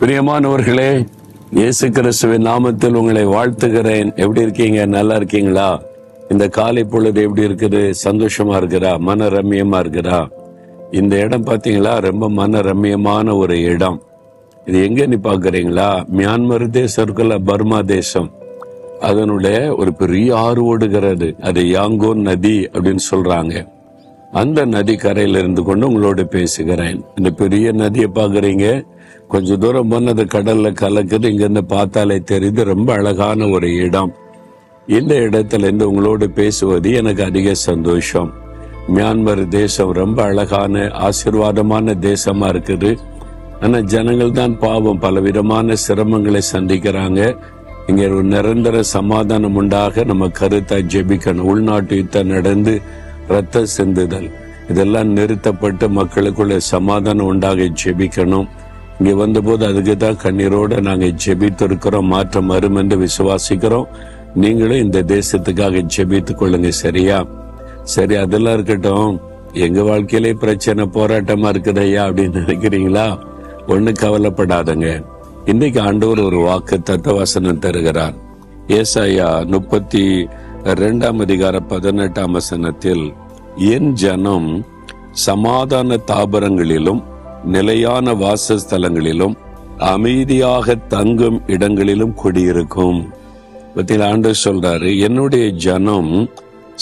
பிரியமானவர்களே, இயேசு கிறிஸ்துவின் நாமத்தில் உங்களை வாழ்த்துகிறேன். எப்படி இருக்கீங்க? நல்லா இருக்கீங்களா? இந்த காலை பொழுது எப்படி இருக்குது? சந்தோஷமா இருக்கிறா? மன ரம்யமா இருக்கிறா? இந்த இடம் பாத்தீங்களா? ரொம்ப மன ரம்யமான ஒரு இடம். இது எங்க நீ பாக்குறீங்களா? மியான்மர் தேசம் இருக்குல்ல, பர்மா தேசம், அதனுடைய ஒரு பெரிய ஆறு ஓடுகிறது. அது யாங்கோன் நதி அப்படின்னு சொல்றாங்க. அந்த நதி கரையில இருந்து கொண்டு உங்களோட பேசுகிறேன். இந்த பெரிய நதியை பாக்குறீங்க, கொஞ்ச தூரம் போன அது கடல்ல கலக்குது. இங்க இருந்து பார்த்தாலே தெரியுது. ரொம்ப அழகான ஒரு இடம். இந்த இடத்துல இருந்து உங்களோடு பேசுவது எனக்கு அதிக சந்தோஷம். மியான்மர் தேசம் ரொம்ப அழகான ஆசீர்வாதமான தேசமா இருக்குது. ஆனா ஜனங்கள் தான் பாவம், பலவிதமான சிரமங்களை சந்திக்கிறாங்க. இங்க ஒரு நிரந்தர சமாதானம் உண்டாக நம்ம கருத்தா ஜெபிக்கணும். உள்நாட்டு யுத்தம் நடந்து ரத்த சிந்துதல் இதெல்லாம் நிறுத்தப்பட்டு மக்களுக்குள்ள சமாதானம் உண்டாக ஜெபிக்கணும். இங்க வந்தபோது அதுக்கு தான் கண்ணீரோட நாங்க ஜெபித்திருக்கிறோம். மாற்றம் வரும் என்று விசுவாசிக்கிறோம். நீங்களும் இந்த தேசத்துக்காக ஜெபித்துக் கொள்ளுங்க. சரியா? சரி, அதெல்லாம் இருக்கட்டும். எங்க வாழ்க்கையிலே பிரச்சனை, போராட்டமா இருக்குதையா அப்படின்னு நினைக்கிறீங்களா? ஒண்ணு கவலைப்படாதங்க. இன்னைக்கு ஆண்டவர் ஒரு வாக்கு தத்துவ வசனம் தருகிறார். ஏசாயா 32:18 என் ஜனம் சமாதான தாபரங்களிலும் நிலையான வாசஸ்தலங்களிலும் அமைதியாக தங்கும் இடங்களிலும் குடியிருக்கும். பத்தியில் ஆண்டவர் சொல்றாரு, என்னுடைய ஜனம்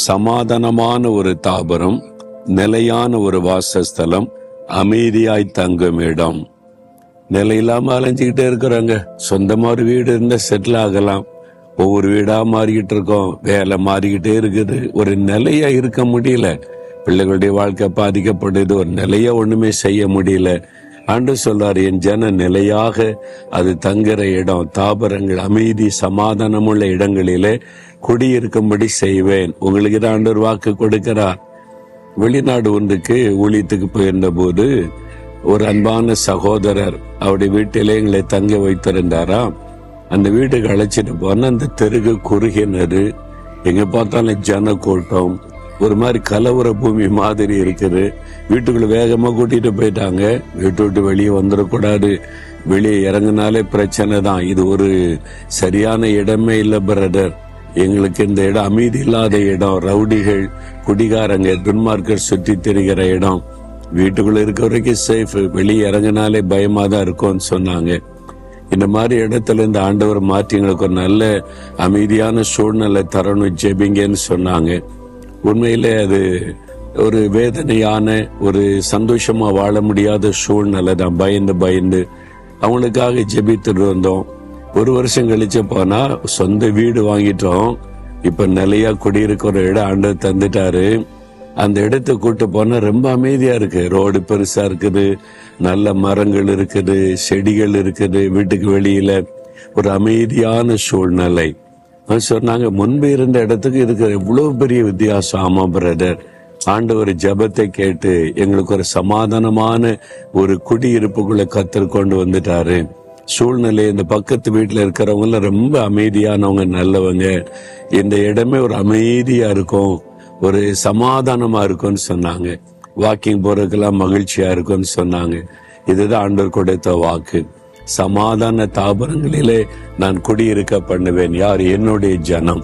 சமாதானமான ஒரு தாபரம், நிலையான ஒரு வாசஸ்தலம், அமைதியாய் தங்கும் இடம். நிலையில்லாம அலைஞ்சுக்கிட்டே இருக்கிறாங்க. சொந்தமா ஒரு வீடு இருந்தா செட்டில் ஆகலாம். ஒவ்வொரு வீடா மாறிக்கிட்டு இருக்கோம். வேலை மாறிக்கிட்டே இருக்குது. ஒரு நிலையா இருக்க முடியல. பிள்ளைகளுடைய வாழ்க்கை பாதிக்கப்படுது. ஒரு நிலையா ஒண்ணுமே செய்ய முடியல. ஆண்டவர் சொல்றாரு, என் ஜன நிலையாக அது தங்குற இடம், தாபரங்கள், அமைதி, சமாதானமுள்ள இடங்களிலே குடியிருக்கும்படி செய்வேன். உங்களுக்கு தான் ஆண்டவர் வாக்கு கொடுக்கிறார். வெளிநாடு ஒன்றுக்கு ஊழியத்துக்கு போயிருந்த போது ஒரு அன்பான சகோதரர் அவருடைய வீட்டிலே எங்களை தங்க வைத்திருந்தாராம். அந்த வீட்டுக்கு அழைச்சிட்டு போன அந்த தெருகு குறுகினரு, எங்க பார்த்தாலும் ஜன கூட்டம், ஒரு மாதிரி கலவர பூமி மாதிரி இருக்குது. வீட்டுக்குள்ள வேகமா கூட்டிட்டு போயிட்டாங்க. வீட்டு விட்டு வெளியே வந்துடக்கூடாது. வெளியே இறங்கினாலே பிரச்சனை தான். இது ஒரு சரியான இடமே இல்லை பிரதர். எங்களுக்கு இந்த இடம் அமைதி இல்லாத இடம், ரவுடிகள், குடிகாரங்க, துன்மார்க்கர் சுற்றி திரிகிற இடம். வீட்டுக்குள்ள இருக்க வரைக்கும் சேஃப், வெளியே இறங்கினாலே பயமா தான் இருக்கும்னு சொன்னாங்க. இந்த மாதிரி இடத்துல இந்த ஆண்டவர் மாற்றி எங்களுக்கு ஒரு நல்ல அமைதியான சூழ்நிலை தரணும், ஜெபிங்கன்னு சொன்னாங்க. உண்மையிலே அது ஒரு வேதனையான, ஒரு சந்தோஷமா வாழ முடியாத சூழ்நிலை தான். பயந்து அவங்களுக்காக ஜெபித்துட்டு வந்தோம். ஒரு வருஷம் கழிச்சு போனா சொந்த வீடு வாங்கிட்டோம். இப்ப நிலையா குடியிருக்கிற இடம் ஆண்டவர் தந்துட்டாரு. அந்த இடத்தை கூட்டு போனா ரொம்ப அமைதியா இருக்கு. ரோடு பெருசா இருக்குது, நல்ல மரங்கள் இருக்குது, செடிகள் இருக்குது. வீட்டுக்கு வெளியில ஒரு அமைதியான சூழ்நிலை. சொன்னாங்க, முன்பு இருந்த இடத்துக்கு இருக்கிற எவ்வளவு பெரிய வித்தியாசம். ஆமா பிரதர், ஆண்டவர் ஜெபத்தை கேட்டு எங்களுக்கு ஒரு சமாதானமான ஒரு குடியிருப்புக்குள்ள கத்தர் கொண்டு வந்துட்டாரு. சூழ்நிலை, இந்த பக்கத்து வீட்டுல இருக்கிறவங்க ரொம்ப அமைதியானவங்க, நல்லவங்க. இந்த இடமே ஒரு அமைதியா இருக்கும், ஒரு சமாதானமா இருக்கும்னு சொன்னாங்க. வாக்கிங் போறதுக்கெல்லாம் மகிழ்ச்சியா இருக்கும்னு சொன்னாங்க. இதுதான் ஆண்டவர் கொடுத்த வாக்கு. சமாதான தாபரங்களிலே நான் குடியிருக்க பண்ணுவேன். யார்? என்னுடைய ஜனம்.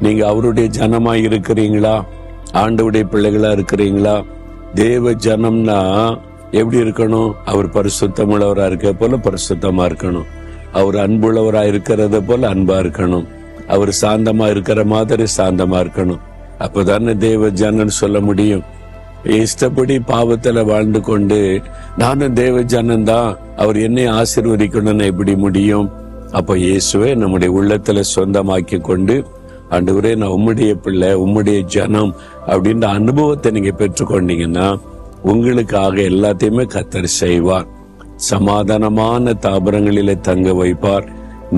நீங்க அவருடைய ஜனமா இருக்கிறீங்களா? ஆண்டவருடைய பிள்ளைகளா இருக்கிறீங்களா? தேவ ஜனம்னா எப்படி இருக்கணும்? அவர் பரிசுத்தமுள்ளவரா இருக்க போல பரிசுத்தமா இருக்கணும். அவர் அன்புள்ளவரா இருக்கிறத போல அன்பா இருக்கணும். அவர் சாந்தமா இருக்கிற மாதிரி சாந்தமா இருக்கணும். அப்பதானே தேவ ஜனன் சொல்ல முடியும். இஷ்டப்படி பாவத்துல வாழ்ந்து கொண்டு நானும் தேவ ஜனந்தான், அவர் என்னை ஆசீர்வதிக்கணும்னு எப்படி முடியும்? அப்ப இயேசுவை நம்முடைய உள்ளத்துல சொந்தமாக்கி கொண்டு, ஆண்டவரே நான் உம்முடைய பிள்ளை, உம்முடைய ஜனம் அப்படின்ற அனுபவத்தை நீங்க பெற்றுக்கொண்டீங்கன்னா உங்களுக்காக எல்லாத்தையுமே கர்த்தர் செய்வார். சமாதானமான தாபரங்களிலே தங்க வைப்பார்.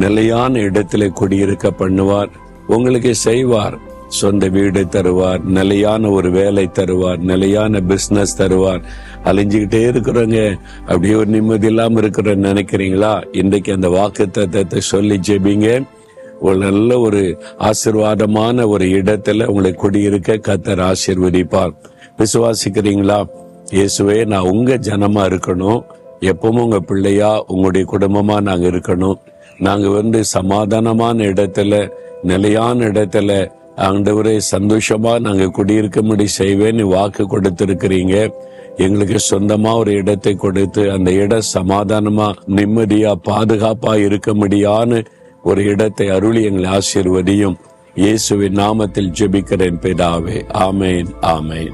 நிலையான இடத்திலே குடியிருக்க பண்ணுவார். உங்களுக்கு செய்வார். சொந்த வீடு தருவார், நிலையான ஒரு வேலை தருவார், நிலையான பிசினஸ் தருவார். அலைஞ்சுக்கிட்டே இருக்கிறோங்க, அப்படியே ஒரு நிம்மதி இல்லாம இருக்கிறோன்னு நினைக்கிறீங்களா? இன்றைக்கு அந்த வாக்குத்தத்தத்தை சொல்லி ஜெபிங்க. ஒரு நல்ல ஒரு ஆசீர்வாதமான ஒரு இடத்துல உங்களை குடியிருக்க கர்த்தர் ஆசீர்வதிப்பார். விசுவாசிக்கிறீங்களா? இயேசுவே, நான் உங்க ஜனமா இருக்கணும், எப்பவும் உங்க பிள்ளையா உங்களுடைய குடும்பமா நாங்க இருக்கணும். நாங்க சமாதானமான இடத்துல, நிலையான இடத்துல ஆண்டவரே சந்தோஷமா நாங்க குடியிருக்கும்படி செய்வேன்னு வாக்கு கொடுத்திருக்கிறீங்க. எங்களுக்கு சொந்தமா ஒரு இடத்தை கொடுத்து அந்த இடம் சமாதானமா நிம்மதியா பாதுகாப்பா இருக்கும்படியான ஒரு இடத்தை அருளி எங்களை ஆசீர்வதியும். இயேசுவின் நாமத்தில் ஜெபிக்கிறேன் பிதாவே. ஆமேன், ஆமேன்.